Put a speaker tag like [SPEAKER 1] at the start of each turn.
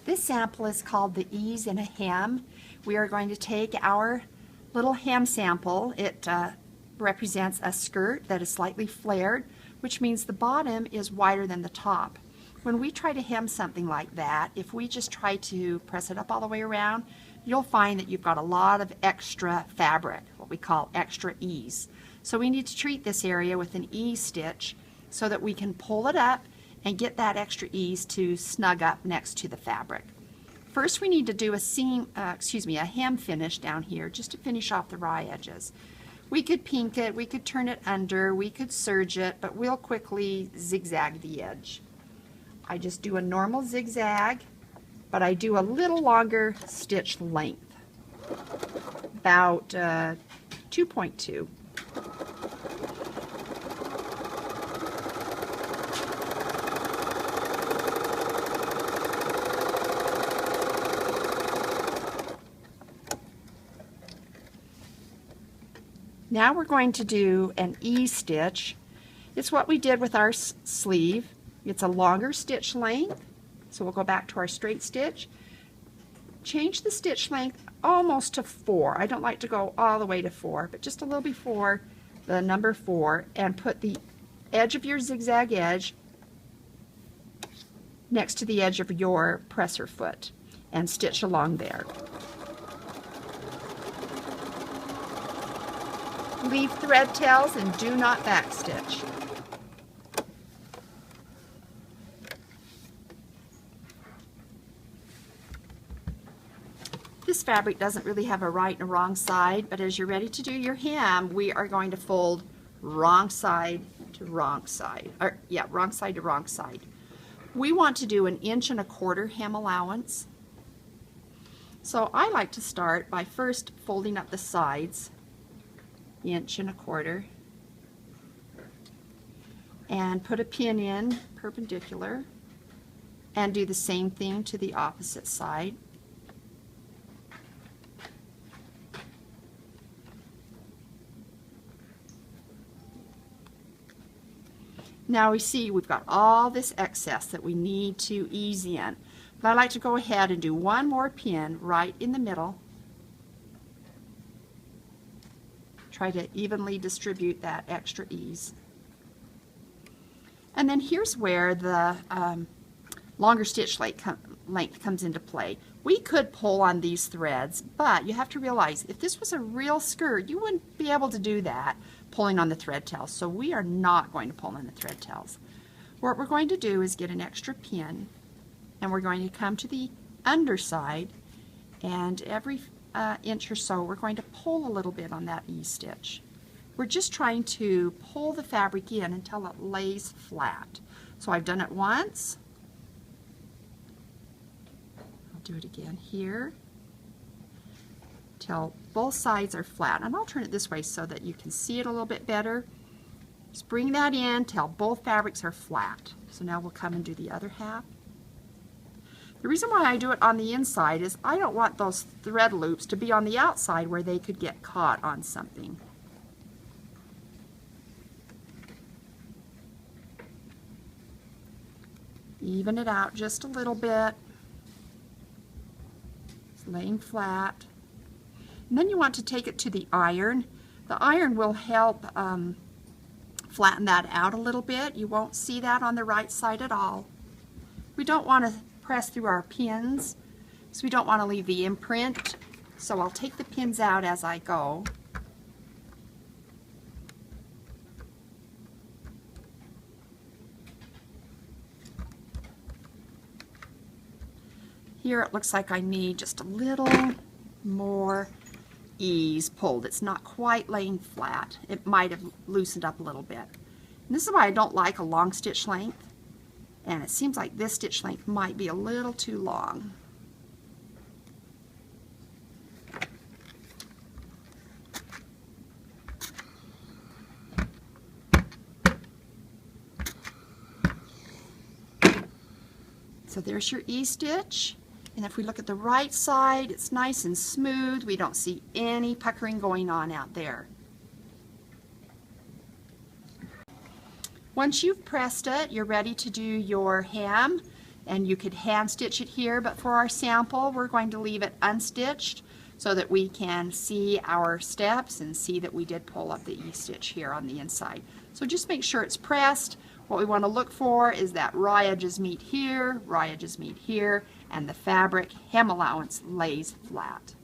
[SPEAKER 1] This sample is called the Ease in a Hem. We are going to take our little hem sample. It represents a skirt that is slightly flared, which means the bottom is wider than the top. When we try to hem something like that, if we just try to press it up all the way around, you'll find that you've got a lot of extra fabric, what we call extra ease. So we need to treat this area with an ease stitch so that we can pull it up and get that extra ease to snug up next to the fabric. First we need to do a hem finish down here just to finish off the raw edges. We could pink it, we could turn it under, we could serge it, but we'll quickly zigzag the edge. I just do a normal zigzag, but I do a little longer stitch length, about 2.2. Now we're going to do an ease stitch. It's what we did with our sleeve. It's a longer stitch length, so we'll go back to our straight stitch. Change the stitch length almost to 4. I don't like to go all the way to 4, but just a little before the number 4, and put the edge of your zigzag edge next to the edge of your presser foot and stitch along there. Leave thread tails and do not backstitch. This fabric doesn't really have a right and a wrong side, but as you're ready to do your hem, we are going to fold wrong side to wrong side. Wrong side to wrong side. We want to do 1.25 inch hem allowance. So I like to start by first folding up the sides 1.25 inches and put a pin in perpendicular and do the same thing to the opposite side. Now we see we've got all this excess that we need to ease in. But I like to go ahead and do one more pin right in the middle. Try to evenly distribute that extra ease. And then here's where the longer stitch length comes into play. We could pull on these threads, but you have to realize if this was a real skirt, you wouldn't be able to do that pulling on the thread tails. So we are not going to pull on the thread tails. What we're going to do is get an extra pin, and we're going to come to the underside, and every inch or so we're going to pull a little bit on that E-stitch. We're just trying to pull the fabric in until it lays flat. So I've done it once. I'll do it again here till both sides are flat, and I'll turn it this way so that you can see it a little bit better. Just bring that in till both fabrics are flat. So now we'll come and do the other half. The reason why I do it on the inside is I don't want those thread loops to be on the outside where they could get caught on something. Even it out just a little bit. It's laying flat. And then you want to take it to the iron. The iron will help flatten that out a little bit. You won't see that on the right side at all. We don't want to press through our pins, so we don't want to leave the imprint. So I'll take the pins out as I go. Here it looks like I need just a little more ease pulled. It's not quite laying flat. It might have loosened up a little bit. And this is why I don't like a long stitch length. And it seems like this stitch length might be a little too long. So there's your E-stitch. And if we look at the right side, it's nice and smooth. We don't see any puckering going on out there. Once you've pressed it, you're ready to do your hem. and you could hand stitch it here, but for our sample we're going to leave it unstitched so that we can see our steps and see that we did pull up the E-stitch here on the inside. So just make sure it's pressed. What we want to look for is that raw edges meet here, and the fabric hem allowance lays flat.